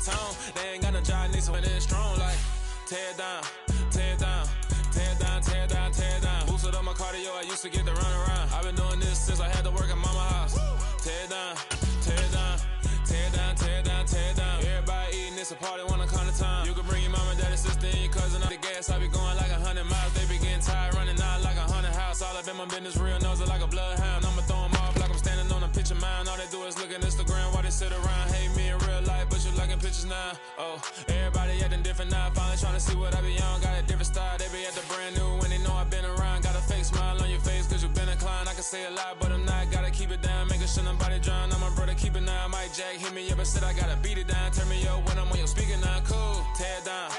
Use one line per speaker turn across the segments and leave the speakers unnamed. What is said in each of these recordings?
tone. They ain't got no job, need some it strong like tear down, tear down, tear down, tear down, tear down. Boosted up my cardio, I used to get to run around. I've been doing this since I had to work at mama house. Tear down, tear down, tear down, tear down, tear down. Everybody eating, it's a party, wanna come to time. You can bring your mama, daddy, sister, and your cousin up the gas. I be going like 100 miles, they be getting tired, running out like 100 house. All up in my business, real nose like a bloodhound. I'ma throw them off like I'm standing on a picture mound. All they do is look at Instagram while they sit around. Hate me in real life, but you liking pictures now. Oh, everybody acting different now. Finally trying to see what I be on. Got a different style, they be at the brand new when they know I've been around. Got a fake smile on your face cause you been inclined. I can say a lot, but I'm not. Gotta keep it down, making sure nobody drown. I'm my brother, keep it now. Mike Jack hit me up and said I gotta beat it down. Turn me up when I'm on your speaker now. Cool, tear down,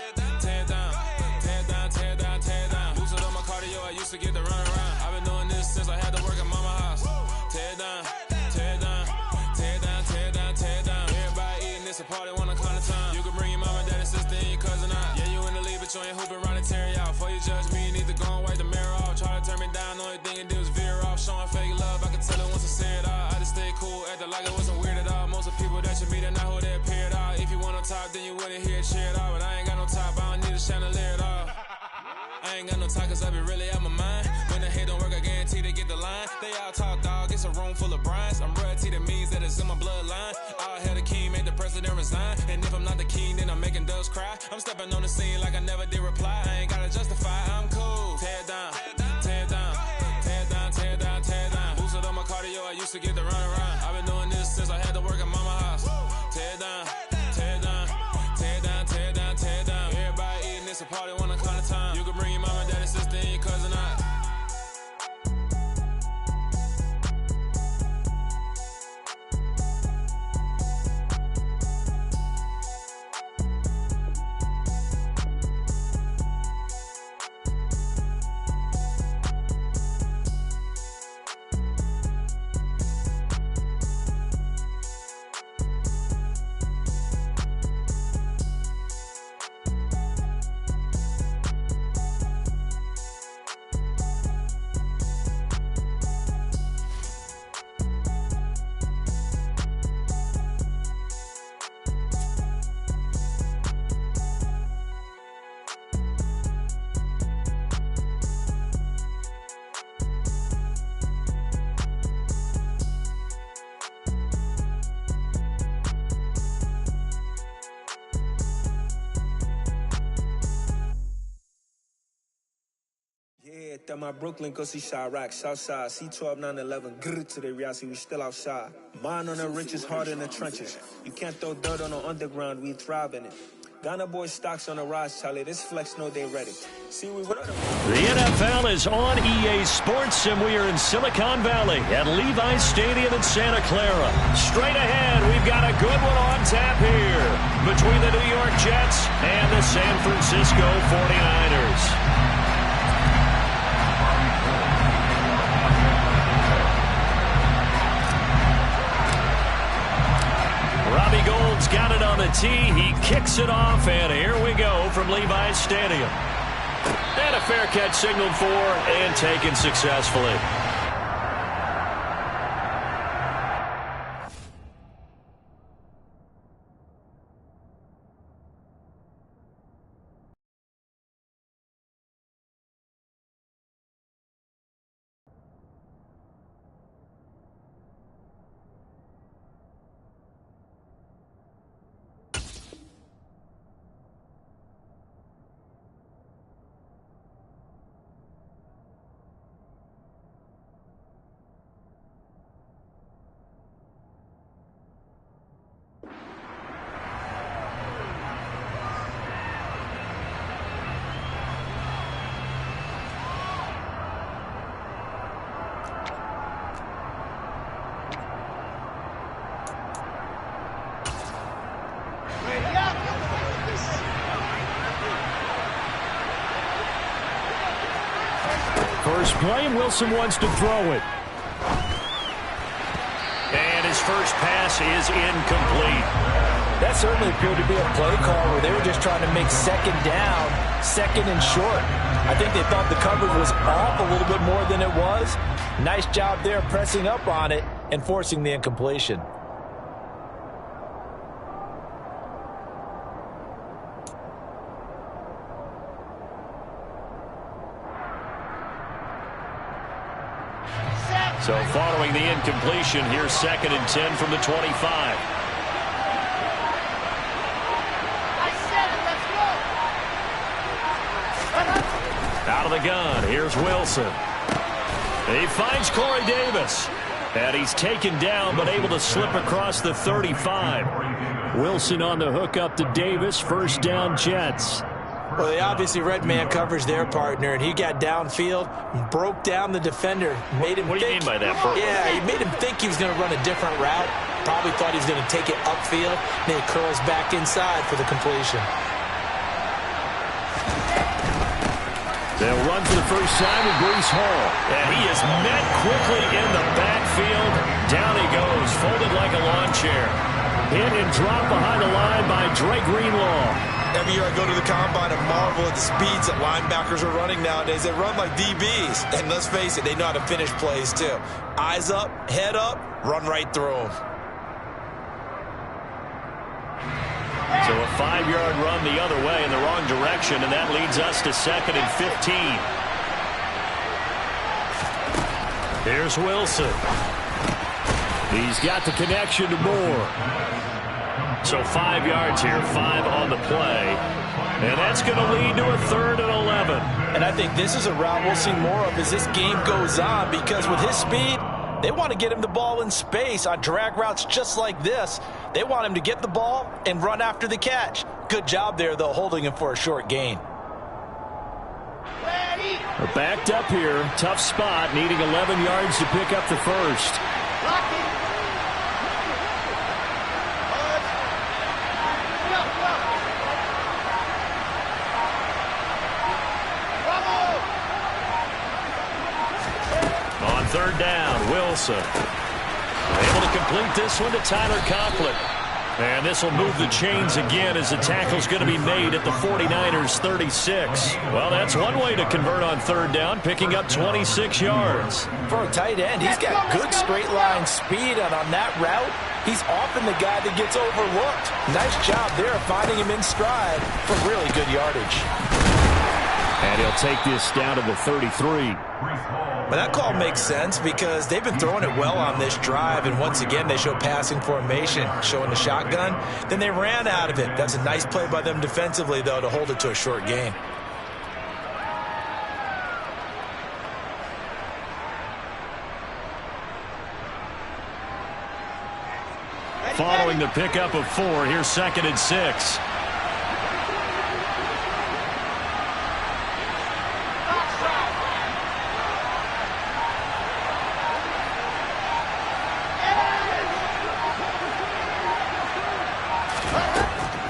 tear down, tear down, tear down, tear down. Boosted up my cardio, I used to get to run around. I've been doing this since I had to work at mama house. Tear down, tear down, tear down, tear down, tear down. Everybody eating, it's a party, wanna come to time. You can bring your mama, daddy, sister, and your cousin out. Yeah, you in the league, but you ain't hooping around and tear out. Before you judge me, you need to go and wipe the mirror off. Try to turn me down, the only thing it did was veer off. Showing fake love, I can tell it once I say it all. I just stay cool, acting like it wasn't weird at all. Most of the people that you meet are not who they appear at all. If you want on top, then you wouldn't hear it cheer at all. But I ain't got no top, I don't need a chandelier at all. I ain't got no talk cause I be really out my mind. When the head don't work, I guarantee they get the line. They all talk dog, it's a room full of Bryans. I'm royalty, that means that it's in my bloodline. All hell the king, made the president resign. And if I'm not the king, then I'm making doves cry. I'm stepping on the scene like I never did reply. I ain't gotta justify, I'm cool. Tear down, tear down, tear down, tear down, tear down. Boosted up my cardio, I used to get to run around. I've been doing this since I had to work at mama house. Tear down, tear down, tear down, tear down, tear down. Everybody eating, it's a party, wanna come to time. You can bring your mama, daddy, sister, and your cousin out.
My Brooklyn, go see Chirac, Southside, C12, 911, grrr to the reality, we still outside. Mine on the riches, hard in the trenches. You can't throw dirt on the underground, we thrive in it. Ghana boys stocks on the rise, Charlie. This flex know they ready. See, we what?
The NFL is on EA Sports, and we are in Silicon Valley at Levi's Stadium in Santa Clara. Straight ahead, we've got a good one on tap here between the New York Jets and the San Francisco 49ers. Robbie Gould's got it on the tee. He kicks it off, and here we go from Levi's Stadium. And a fair catch signaled for and taken successfully. First play, Wilson wants to throw it. And his first pass is incomplete.
That certainly appeared to be a play call where they were just trying to make second down, second and short. I think they thought the coverage was off a little bit more than it was. Nice job there pressing up on it and forcing the incompletion.
So following the incompletion, here's 2nd and 10 from the 25. Out of the gun, here's Wilson. He finds Corey Davis. And he's taken down, but able to slip across the 35. Wilson on the hook up to Davis. First down, Jets.
Well, they obviously red man covers their partner, and he got downfield, broke down the defender, made him
What do you mean by that, Bert?
Yeah, he made him think he was going to run a different route. Probably thought he was going to take it upfield. Then he curls back inside for the completion.
They'll run for the first time with Breece Hall. And he is met quickly in the backfield. Down he goes, folded like a lawn chair. Hit and dropped behind the line by Dre Greenlaw.
Every year I go to the combine and marvel at the speeds that linebackers are running nowadays. They run like DBs. And let's face it, they know how to finish plays too. Eyes up, head up, run right through them.
So a 5-yard run the other way in the wrong direction, and that leads us to 2nd and 15. Here's Wilson. He's got the connection to Moore. So 5 yards here, 5 on the play. And that's going to lead to a 3rd and 11.
And I think this is a route we'll see more of as this game goes on, because with his speed, they want to get him the ball in space on drag routes just like this. They want him to get the ball and run after the catch. Good job there, though, holding him for a short gain.
We're backed up here. Tough spot, needing 11 yards to pick up the first. On 3rd down, Wilson. Able to complete this one to Tyler Conklin. And this will move the chains again as the tackle's going to be made at the 49ers 36. Well, that's one way to convert on 3rd down, picking up 26 yards.
For a tight end, he's got good straight line speed, and on that route, he's often the guy that gets overlooked. Nice job there finding him in stride for really good yardage.
And he'll take this down to the 33.
But that call makes sense because they've been throwing it well on this drive, and once again they show passing formation, showing the shotgun. Then they ran out of it. That's a nice play by them defensively, though, to hold it to a short gain.
Following the pickup of 4, here's 2nd and 6.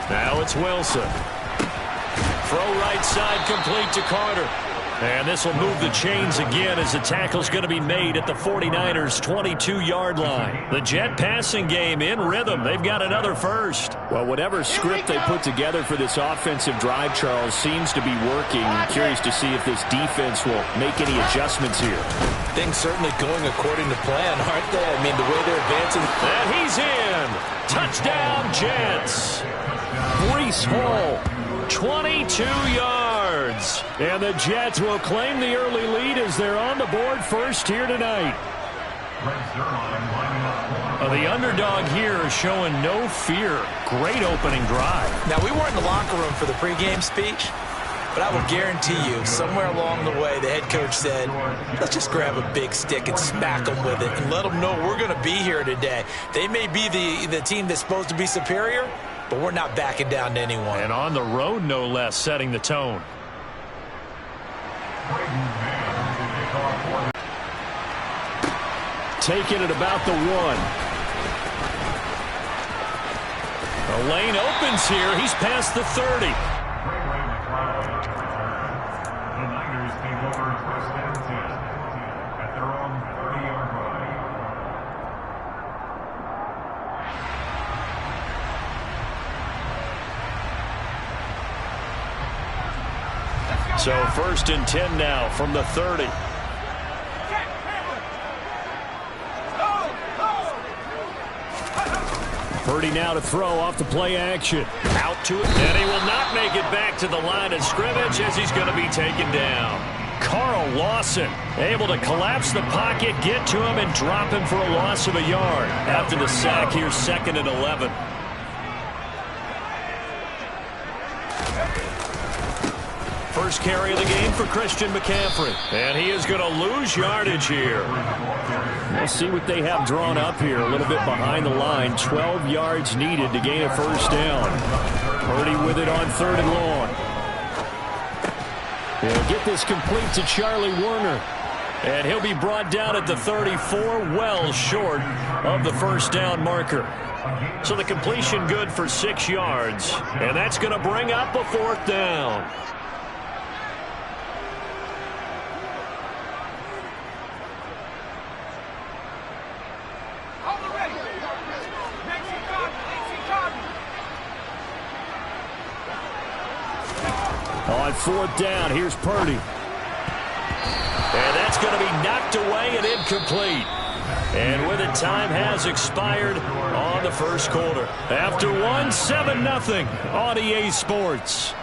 Now it's Wilson. Throw right side complete to Carter. And this will move the chains again as the tackle's going to be made at the 49ers 22-yard line. The Jet passing game in rhythm. They've got another first.
Well, whatever script they put together for this offensive drive, Charles, seems to be working. I'm curious to see if this defense will make any adjustments here.
Things certainly going according to plan, aren't they? I mean, the way they're advancing.
And he's in. Touchdown, Jets. Breece Hall, 22 yards. And the Jets will claim the early lead as they're on the board first here tonight. The underdog here is showing no fear. Great opening drive.
Now, we weren't in the locker room for the pregame speech, but I will guarantee you, somewhere along the way, the head coach said, let's just grab a big stick and smack them with it and let them know we're going to be here today. They may be the team that's supposed to be superior, but we're not backing down to anyone.
And on the road, no less, setting the tone. Taking it about the 1. The lane opens here. He's past the 30. So 1st and 10 now from the 30. Purdy now to throw off the play action. Out to it, and he will not make it back to the line of scrimmage as he's going to be taken down. Carl Lawson able to collapse the pocket, get to him, and drop him for a loss of a yard. After the sack here, 2nd and 11. First carry of the game for Christian McCaffrey. And he is going to lose yardage here. We'll see what they have drawn up here. A little bit behind the line. 12 yards needed to gain a first down. Purdy with it on 3rd and long. He'll get this complete to Charlie Warner. And he'll be brought down at the 34, well short of the first down marker. So the completion good for 6 yards. And that's going to bring up a 4th down. On 4th down, here's Purdy. And that's going to be knocked away and incomplete. And with it, time has expired on the first quarter. After one, 7-0 on EA Sports.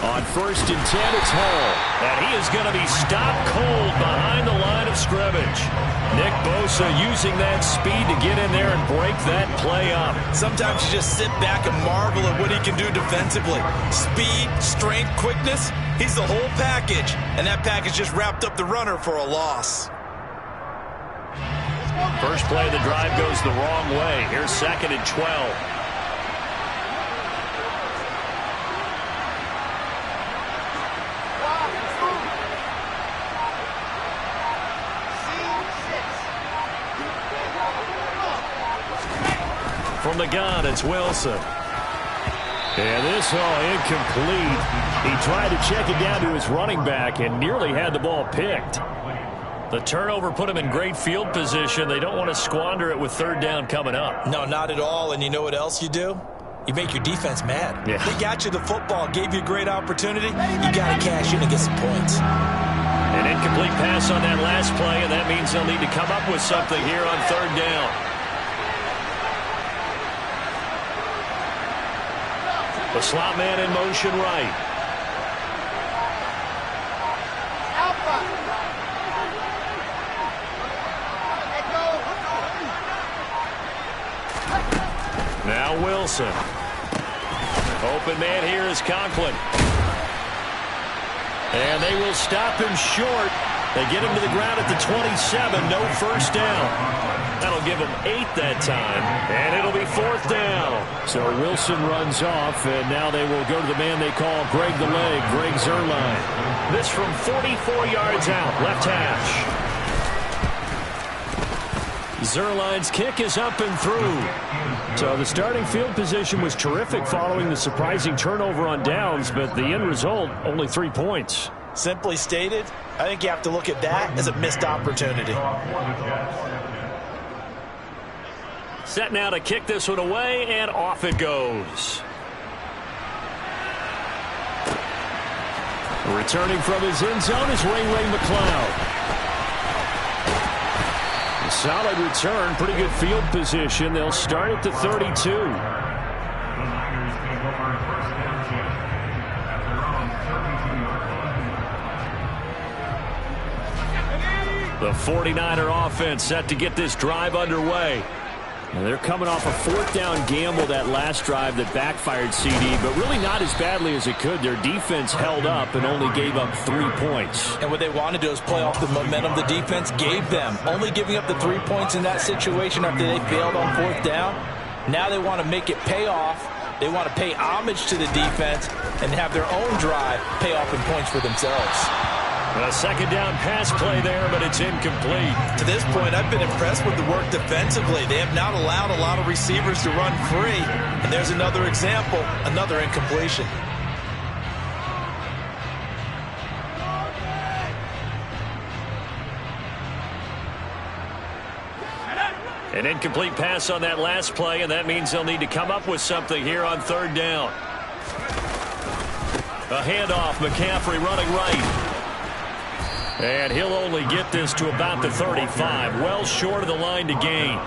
On 1st and 10, it's Hall. And he is going to be stopped cold behind the line of scrimmage. Nick Bosa using that speed to get in there and break that play up.
Sometimes you just sit back and marvel at what he can do defensively. Speed, strength, quickness, he's the whole package. And that package just wrapped up the runner for a loss.
First play of the drive goes the wrong way. Here's 2nd and 12. From the gun, it's Wilson. And this, incomplete. He tried to check it down to his running back and nearly had the ball picked. The turnover put him in great field position. They don't want to squander it with 3rd down coming up.
No, not at all. And you know what else you do? You make your defense mad.
Yeah.
They got you the football, gave you a great opportunity. You got to cash in and get some points.
An incomplete pass on that last play, and that means they'll need to come up with something here on 3rd down. The slot man in motion right. Now Wilson. Open man here is Conklin. And they will stop him short. They get him to the ground at the 27. No first down. That'll give him 8 that time. And it'll be 4th down. So Wilson runs off, and now they will go to the man they call Greg the Leg, Greg Zuerlein. This from 44 yards out, left hash. Zuerlein's kick is up and through. So the starting field position was terrific following the surprising turnover on downs, but the end result, only 3 points.
Simply stated, I think you have to look at that as a missed opportunity.
Set now to kick this one away, and off it goes. Returning from his end zone is Ray McCloud. A solid return, pretty good field position. They'll start at the 32. The 49er offense set to get this drive underway. And they're coming off a 4th down gamble that last drive that backfired CD, but really not as badly as it could. Their defense held up and only gave up 3 points.
And what they want to do is play off the momentum the defense gave them. Only giving up the 3 points in that situation after they failed on 4th down. Now they want to make it pay off. They want to pay homage to the defense and have their own drive pay off in points for themselves.
A 2nd down pass play there, but it's incomplete.
To this point, I've been impressed with the work defensively. They have not allowed a lot of receivers to run free. And there's another example, another incompletion.
An incomplete pass on that last play, and that means they'll need to come up with something here on third down. A handoff, McCaffrey running right. And he'll only get this to about the 35, well short of the line to gain.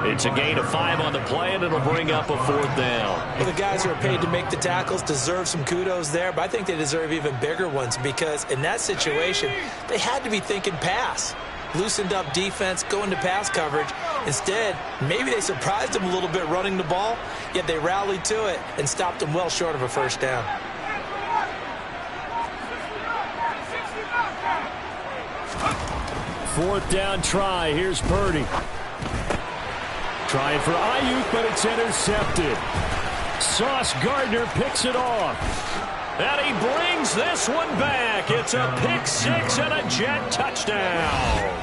It's a gain of 5 on the play, and it'll bring up a 4th down.
Well, the guys who are paid to make the tackles deserve some kudos there, but I think they deserve even bigger ones because in that situation, they had to be thinking pass. Loosened up defense, going to pass coverage. Instead, maybe they surprised them a little bit running the ball, yet they rallied to it and stopped them well short of a 1st down.
Fourth down try. Here's Purdy. Trying for Ayuk, but it's intercepted. Sauce Gardner picks it off. And he brings this one back. It's a pick 6 and a Jet touchdown.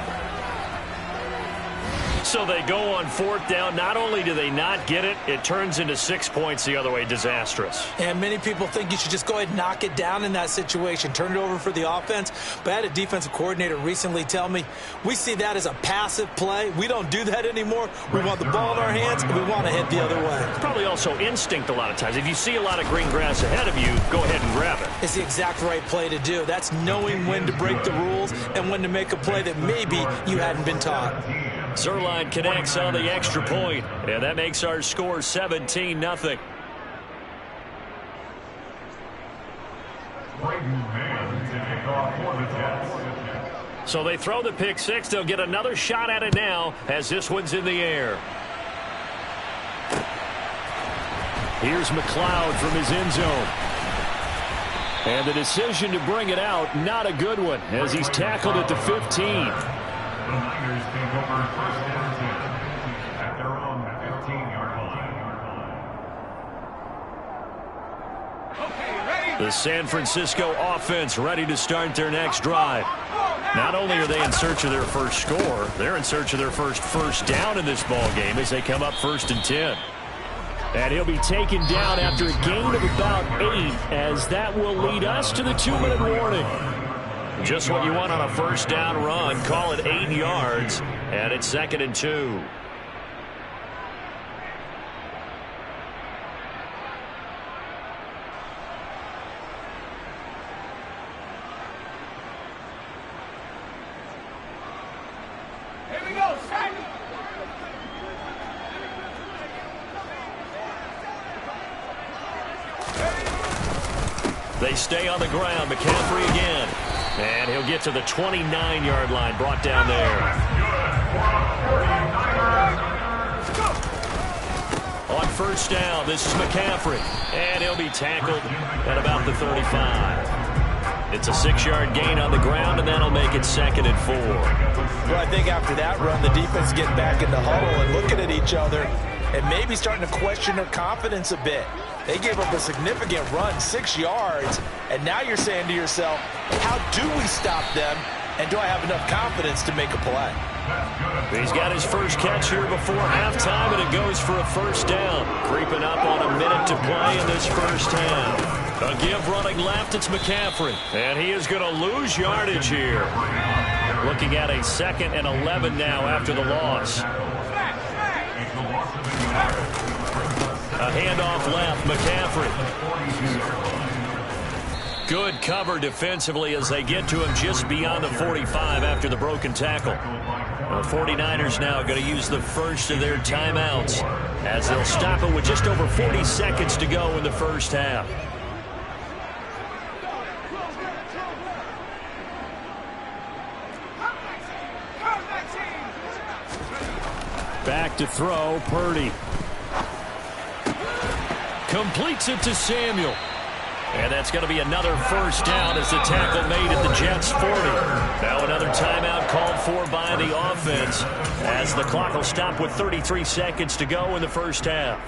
So they go on 4th down. Not only do they not get it, it turns into 6 points the other way. Disastrous.
And many people think you should just go ahead and knock it down in that situation. Turn it over for the offense. But I had a defensive coordinator recently tell me, we see that as a passive play. We don't do that anymore. We want the ball in our hands, and we want to head the other way.
It's probably also instinct a lot of times. If you see a lot of green grass ahead of you, go ahead and grab it.
It's the exact right play to do. That's knowing when to break the rules and when to make a play that maybe you hadn't been taught.
Zerline connects on the extra point, and that makes our score 17-0. So they throw the pick 6. They'll get another shot at it now as this one's in the air. Here's McLeod from his end zone. And the decision to bring it out, not a good one, as he's tackled at the 15.
The Niners take over 1st and 10 at their own 15-yard line.
The San Francisco offense ready to start their next drive. Not only are they in search of their first score, they're in search of their first down in this ball game as they come up 1st and 10. And he'll be taken down after a gain of about 8, as that will lead us to the 2-minute warning. Just what you want on a 1st down run. Call it 8 yards, and it's 2nd and 2.
Here we go, set.
They stay on the ground. McCaffrey again. And he'll get to the 29-yard line, brought down there. On 1st down, this is McCaffrey. And he'll be tackled at about the 35. It's a 6-yard gain on the ground, and that'll make it 2nd and 4.
Well, I think after that run, the defense getting back in the huddle and looking at each other and maybe starting to question their confidence a bit. They gave up a significant run, 6 yards, and now you're saying to yourself, how do we stop them, and do I have enough confidence to make a play?
He's got his first catch here before halftime, and it goes for a 1st down. Creeping up on a minute to play in this 1st half. A give running left, it's McCaffrey, and he is going to lose yardage here. Looking at a 2nd and 11 now after the loss. A handoff left, McCaffrey. Good cover defensively as they get to him just beyond the 45 after the broken tackle. The 49ers now going to use the first of their timeouts as they'll stop it with just over 40 seconds to go in the 1st half. Back to throw, Purdy. Completes it to Samuel. And that's going to be another 1st down as the tackle made at the Jets' 40. Now another timeout called for by the offense as the clock will stop with 33 seconds to go in the 1st half.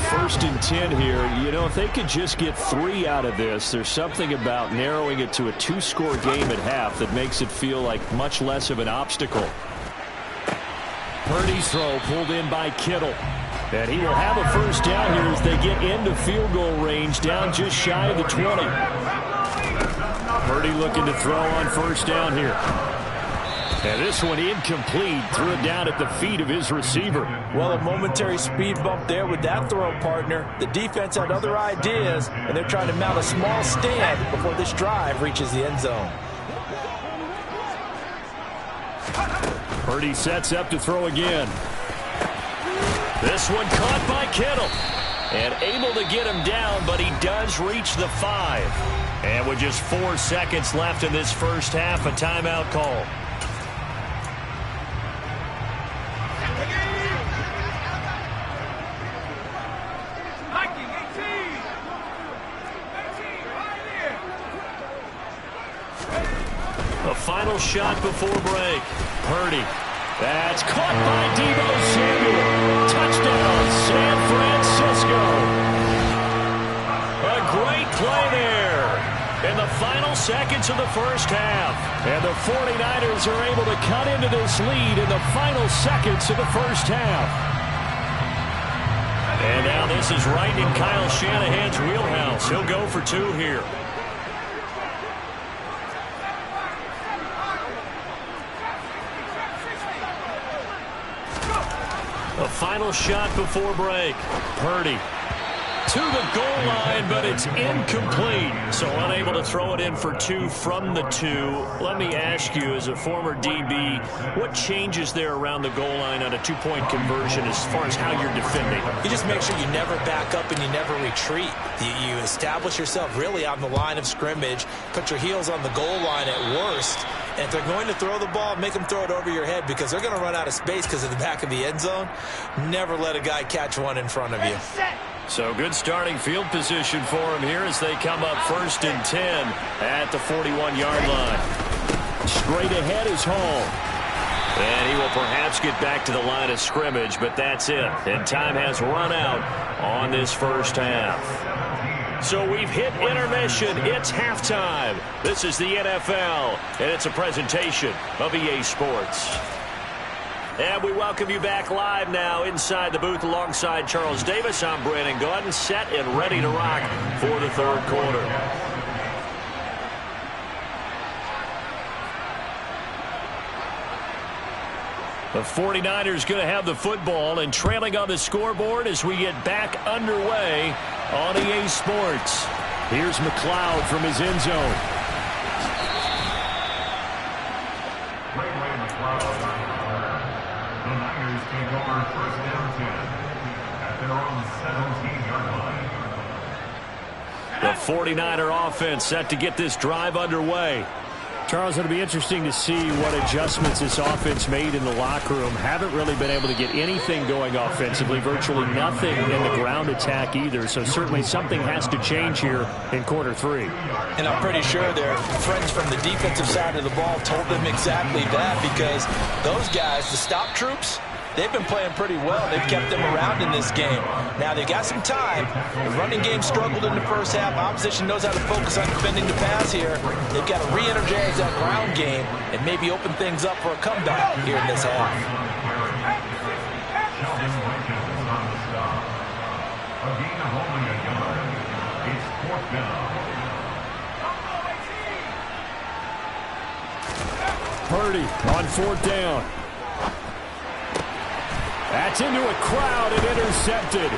1st and 10 here. You know, if they could just get 3 out of this, there's something about narrowing it to a 2-score game at half that makes it feel like much less of an obstacle.
Purdy's throw pulled in by Kittle. And he will have a 1st down here as they get into field goal range, down just shy of the 20. Purdy looking to throw on 1st down here. And this one incomplete. Threw it down at the feet of his receiver.
Well, a momentary speed bump there with that throw, partner. The defense had other ideas, and they're trying to mount a small stand before this drive reaches the end zone.
Purdy sets up to throw again. This one caught by Kittle. And able to get him down, but he does reach the 5. And with just 4 seconds left in this first half, a timeout call. A final shot before break. Purdy. That's caught by Deebo Samuel. Touchdown, San Francisco. A great play there in the final seconds of the first half. And the 49ers are able to cut into this lead in the final seconds of the first half. And now this is right in Kyle Shanahan's wheelhouse. He'll go for 2 here. A final shot before break. Purdy to the goal line, but it's incomplete. So unable to throw it in for 2 from the 2. Let me ask you, as a former DB, what changes there around the goal line on a 2-point conversion as far as how you're defending?
You just make sure you never back up and you never retreat. You establish yourself really on the line of scrimmage, put your heels on the goal line at worst. And if they're going to throw the ball, make them throw it over your head because they're going to run out of space because of the back of the end zone. Never let a guy catch one in front of you.
So good starting field position for him here as they come up 1st and 10 at the 41-yard line. Straight ahead is Hall. And he will perhaps get back to the line of scrimmage, but that's it. And time has run out on this first half. So we've hit intermission. It's halftime. This is the NFL, and it's a presentation of EA Sports. And we welcome you back live now inside the booth alongside Charles Davis. I'm Brandon Gaudin, set and ready to rock for the third quarter. The 49ers going to have the football and trailing on the scoreboard as we get back underway on EA Sports. Here's McLeod from his end zone.
The Niners take over 1st down 10 at their own 17-yard line.
The 49er offense set to get this drive underway.
Charles, it'll be interesting to see what adjustments this offense made in the locker room. Haven't really been able to get anything going offensively, virtually nothing in the ground attack either. So certainly something has to change here in quarter 3.
And I'm pretty sure their friends from the defensive side of the ball told them exactly that, because those guys, the stop troops, they've been playing pretty well. They've kept them around in this game. Now, they've got some time. The running game struggled in the first half. Opposition knows how to focus on defending the pass here. They've got to re-energize that ground game and maybe open things up for a comeback here in this half.
A gain of only a yard. It's 4th down.
Purdy on 4th down. That's into a crowd and intercepted.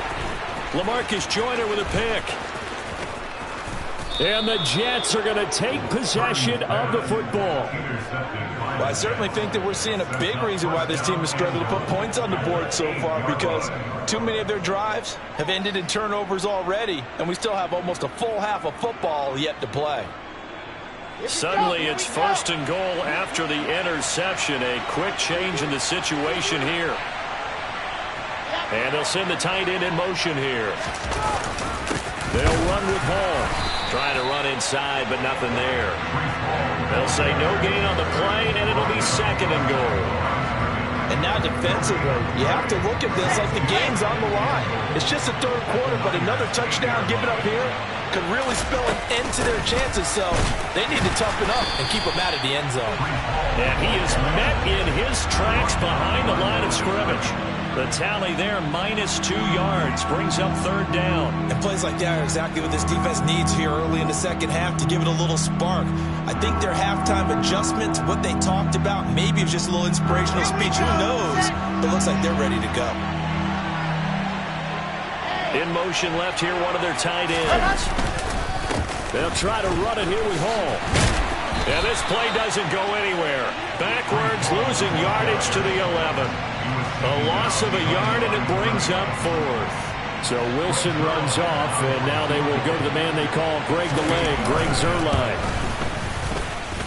LaMarcus Joyner with a pick.
And the Jets are going to take possession of the football.
Well, I certainly think that we're seeing a big reason why this team has struggled to put points on the board so far, because too many of their drives have ended in turnovers already, and we still have almost a full half of football yet to play.
Suddenly it's 1st and goal after the interception. A quick change in the situation here. And they'll send the tight end in motion here. They'll run with Hall. Trying to run inside, but nothing there. They'll say no gain on the play, and it'll be 2nd and goal.
And now defensively, you have to look at this like the game's on the line. It's just the third quarter, but another touchdown given up here could really spell an end to their chances. So they need to toughen up and keep them out of the end zone.
And he is met in his his tracks behind the line of scrimmage. The tally there, -2 yards, brings up 3rd down.
And plays like that are exactly what this defense needs here early in the second half to give it a little spark. I think their halftime adjustment to what they talked about, maybe it was just a little inspirational speech. Who knows? But it looks like they're ready to go.
In motion left here, one of their tight ends. They'll try to run it here with Hall. And this play doesn't go anywhere. Backwards, losing yardage to the 11. A loss of a yard, and it brings up 4th. So Wilson runs off, and now they will go to the man they call Greg the Leg, Greg Zuerlein.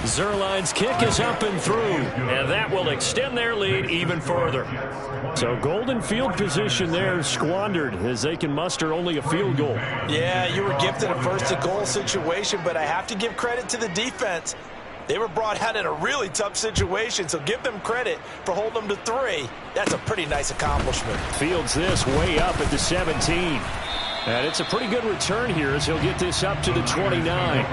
Zuerlein's kick is up and through, and that will extend their lead even further. So golden field position there squandered as they can muster only a field goal.
Yeah, you were gifted a first-and-goal situation, but I have to give credit to the defense. They were brought out in a really tough situation, so give them credit for holding them to 3. That's a pretty nice accomplishment.
Fields this way up at the 17. And it's a pretty good return here as he'll get this up to the 29.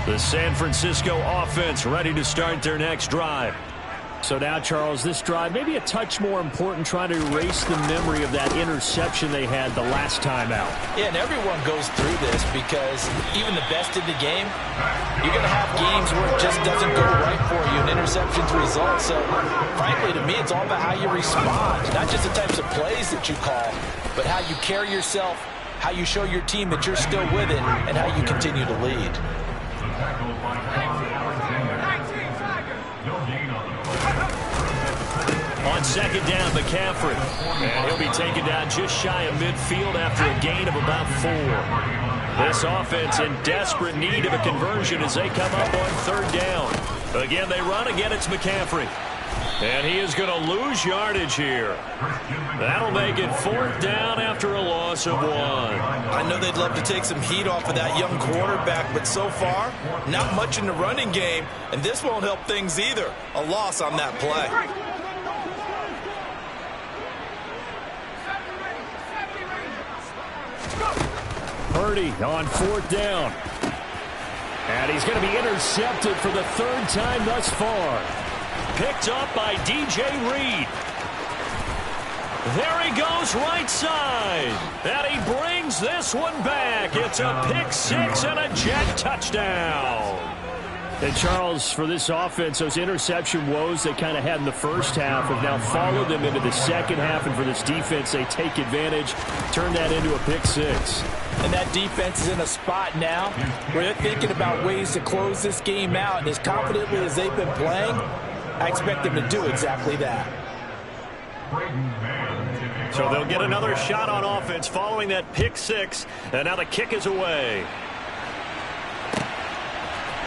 The San Francisco offense ready to start their next drive. So now, Charles, this drive maybe a touch more important, trying to erase the memory of that interception they had the last time out.
Yeah, and everyone goes through this because even the best in the game, you're going to have games where it just doesn't go right for you, and interceptions result. So, frankly, to me, it's all about how you respond, not just the types of plays that you call, but how you carry yourself, how you show your team that you're still with it, and how you continue to lead.
On 2nd down, McCaffrey. And he'll be taken down just shy of midfield after a gain of about 4. This offense in desperate need of a conversion as they come up on 3rd down. Again, they run. Again, it's McCaffrey. And he is going to lose yardage here. That'll make it 4th down after a loss of 1.
I know they'd love to take some heat off of that young quarterback, but so far, not much in the running game, and this won't help things either. A loss on that play.
Purdy on 4th down. And he's going to be intercepted for the 3rd time thus far. Picked up by DJ Reed. There he goes right side. And he brings this one back. It's a pick 6 and a jet touchdown. And Charles, for this offense, those interception woes they kind of had in the first half have now followed them into the second half. And for this defense, they take advantage, turn that into a pick 6.
And that defense is in a spot now where they're thinking about ways to close this game out. And as confidently as they've been playing, I expect them to do exactly that.
So they'll get another shot on offense following that pick 6. And now the kick is away.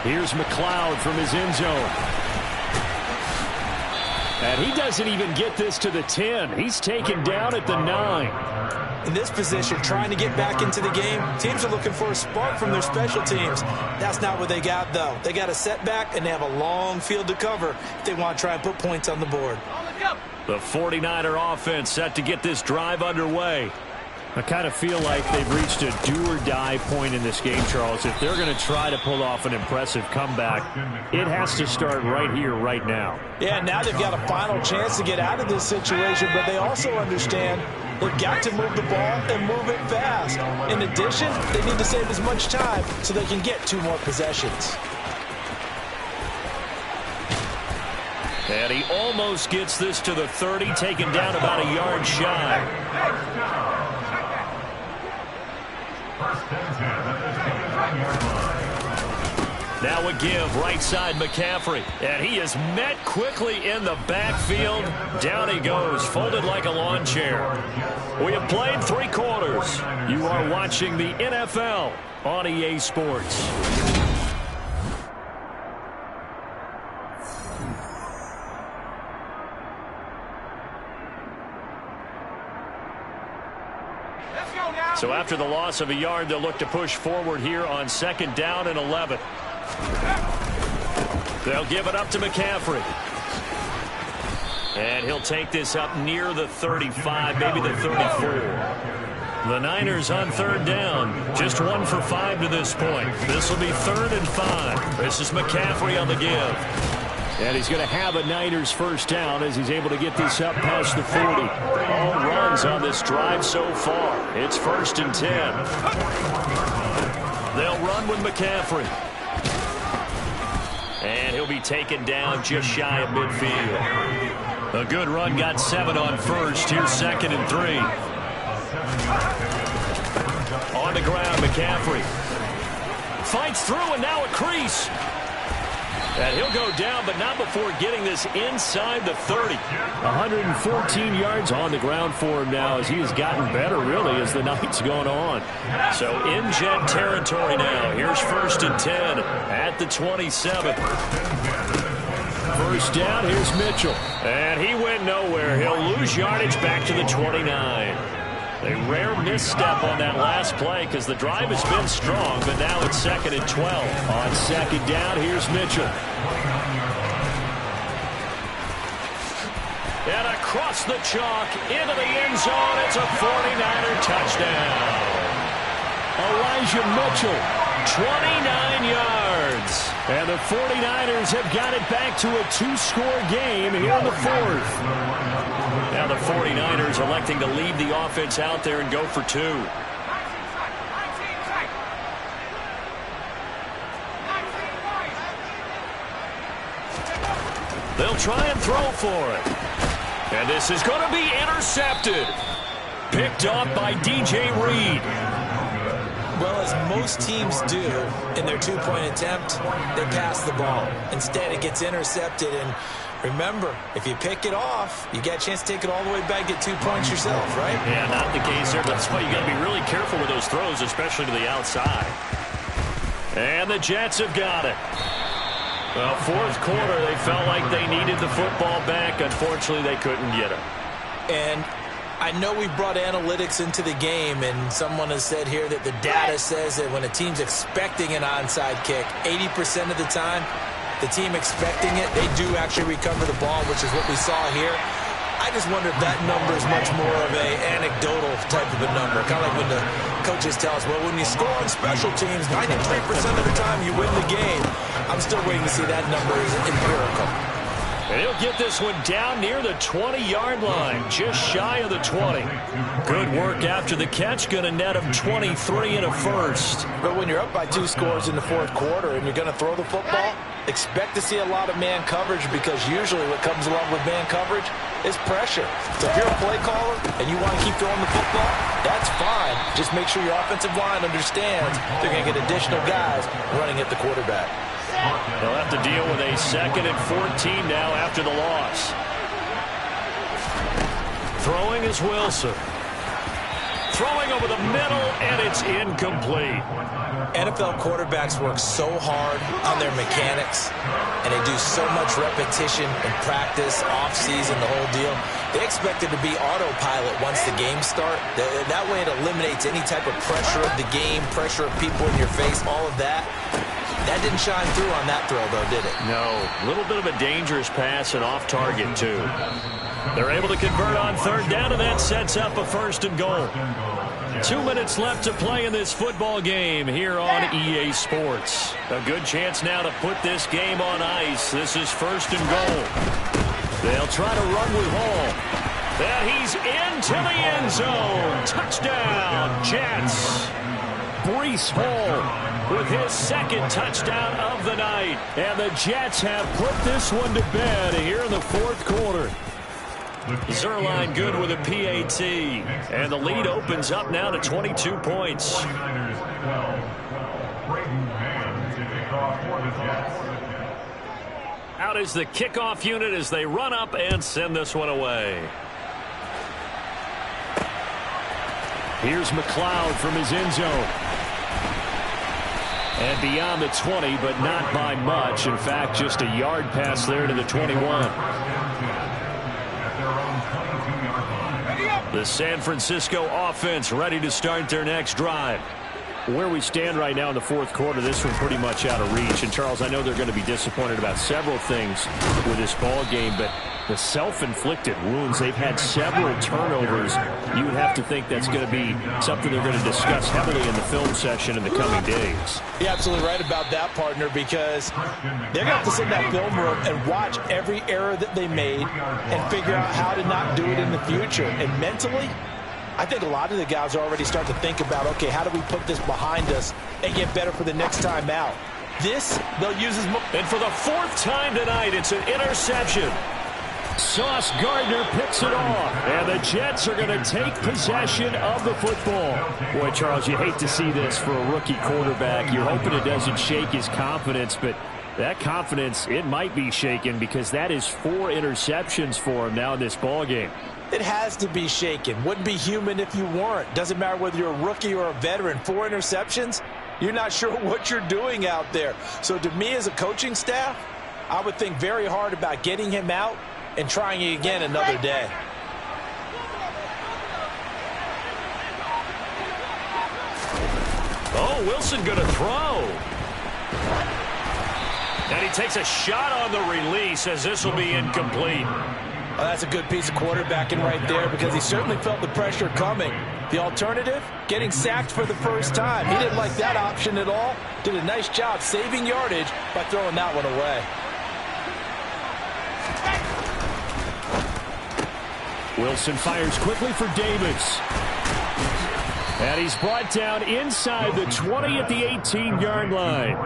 Here's McLeod from his end zone. And he doesn't even get this to the 10. He's taken down at the 9.
In this position, trying to get back into the game, teams are looking for a spark from their special teams. That's not what they got, though. They got a setback, and they have a long field to cover if they want to try and put points on the board.
The 49er offense set to get this drive underway. I kind of feel like they've reached a do-or-die point in this game, Charles. If they're going to try to pull off an impressive comeback, it has to start right here, right now.
Yeah, now they've got a final chance to get out of this situation, but they also understand they've got to move the ball and move it fast. In addition, they need to save as much time so they can get 2 more possessions.
And he almost gets this to the 30, taken down about a yard shy. Now a give, right side McCaffrey. And he is met quickly in the backfield. Down he goes, folded like a lawn chair. We have played 3 quarters. You are watching the NFL on EA Sports. So after the loss of a yard, they'll look to push forward here on 2nd down and 11. They'll give it up to McCaffrey. And he'll take this up near the 35, maybe the 34. The Niners on third down. Just 1 for 5 to this point. This will be 3rd and 5. This is McCaffrey on the give.
And he's going to have a Niners first down as he's able to get this up past the 40. All runs on this drive so far. It's 1st and 10.
They'll run with McCaffrey. And he'll be taken down just shy of midfield. A good run got 7 on first. Here's 2nd and 3. On the ground, McCaffrey fights through, and now a crease. And he'll go down, but not before getting this inside the 30.
114 yards on the ground for him now as he has gotten better, really, as the night's gone on.
So in jet territory now. Here's 1st and 10 at the 27.
First down, here's Mitchell.
And he went nowhere. He'll lose yardage back to the 29. A rare misstep on that last play because the drive has been strong, but now it's 2nd and 12.
On 2nd down, here's Mitchell.
And across the chalk into the end zone. It's a 49er touchdown.
Elijah Mitchell,
29 yards.
And the 49ers have got it back to a 2-score game here in the 4th.
Now the 49ers electing to leave the offense out there and go for 2. They'll try and throw for it. And this is going to be intercepted. Picked off by DJ Reed.
Well, as most teams do in their 2-point attempt, they pass the ball. Instead, it gets intercepted. And remember, if you pick it off, you get a chance to take it all the way back, get 2 points yourself, right?
Yeah, not the case there. That's why you got to be really careful with those throws, especially to the outside. And the Jets have got it. Well, 4th quarter, they felt like they needed the football back. Unfortunately, they couldn't get it.
And I know we brought analytics into the game, and someone has said here that the data says that when a team's expecting an onside kick, 80% of the time, the team expecting it, they do actually recover the ball, which is what we saw here. I just wonder if that number is much more of a anecdotal type of a number. Kind of like when the coaches tell us, well, when you score on special teams, 93% of the time you win the game. I'm still waiting to see that number is empirical.
And he'll get this one down near the 20-yard line, just shy of the 20. Good work after the catch, going to net him 23 and a first.
But when you're up by 2 scores in the 4th quarter and you're going to throw the football, expect to see a lot of man coverage, because usually what comes along with man coverage is pressure. So if you're a play caller and you want to keep throwing the football, that's fine. Just make sure your offensive line understands they're going to get additional guys running at the quarterback.
They'll have to deal with a 2nd and 14 now after the loss. Throwing is Wilson. Throwing over the middle, and it's incomplete.
NFL quarterbacks work so hard on their mechanics, and they do so much repetition and practice, off-season, the whole deal. They expect it to be autopilot once the games start. That way it eliminates any type of pressure of the game, pressure of people in your face, all of that. That didn't shine through on that throw, though, did it?
No. A little bit of a dangerous pass and off target, too. They're able to convert on 3rd down, and that sets up a 1st and goal. 2 minutes left to play in this football game here on EA Sports. A good chance now to put this game on ice. This is 1st and goal. They'll try to run with Hall. And he's into the end zone. Touchdown, Jets. Breece Hall with his 2nd touchdown of the night. And the Jets have put this one to bed here in the 4th quarter. Zerline good with a PAT. And the lead opens up now to 22 points. Out is the kickoff unit as they run up and send this one away.
Here's McLeod from his end zone. And beyond the 20, but not by much. In fact, just a yard pass there to the 21. The San Francisco offense ready to start their next drive. Where we stand right now in the fourth quarter, this one pretty much out of reach. And, Charles, I know they're going to be disappointed about several things with this ball game, but the self-inflicted wounds, they've had several turnovers. You would have to think that's going to be something they're going to discuss heavily in the film session in the coming days.
You're absolutely right about that, partner, because they're going to have to sit in that film room and watch every error that they made and figure out how to not do it in the future. And mentally, I think a lot of the guys are already starting to think about, okay, how do we put this behind us and get better for the next time out? This, they'll use as much.
And for the fourth time tonight, it's an interception.
Sauce Gardner picks it off, and the Jets are going to take possession of the football. Boy, Charles, you hate to see this for a rookie quarterback. You're hoping it doesn't shake his confidence, but that confidence, it might be shaken because that is 4 interceptions for him now in this ball game.
It has to be shaken. Wouldn't be human if you weren't. Doesn't matter whether you're a rookie or a veteran. 4 interceptions, you're not sure what you're doing out there. So to me as a coaching staff, I would think very hard about getting him out and trying it again another day.
Oh, Wilson going to throw. And he takes a shot on the release as this will be incomplete.
Oh, that's a good piece of quarterbacking right there because he certainly felt the pressure coming. The alternative, getting sacked for the first time. He didn't like that option at all. Did a nice job saving yardage by throwing that one away.
Wilson fires quickly for Davis. And he's brought down inside the 20 at the 18-yard line.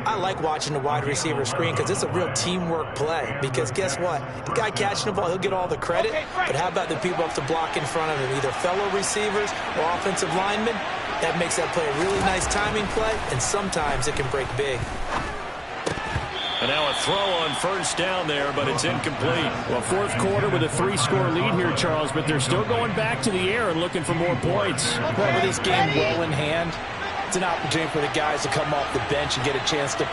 I like watching the wide receiver screen because it's a real teamwork play. Because guess what? The guy catching the ball, he'll get all the credit. But how about the people up to block in front of him? Either fellow receivers or offensive linemen. That makes that play a really nice timing play. And sometimes it can break big.
And now a throw on first down there, but it's incomplete.
Well, fourth quarter with a 3-score lead here, Charles, but they're still going back to the air and looking for more points.
Well, with this game well in hand, it's an opportunity for the guys to come off the bench and get a chance to play.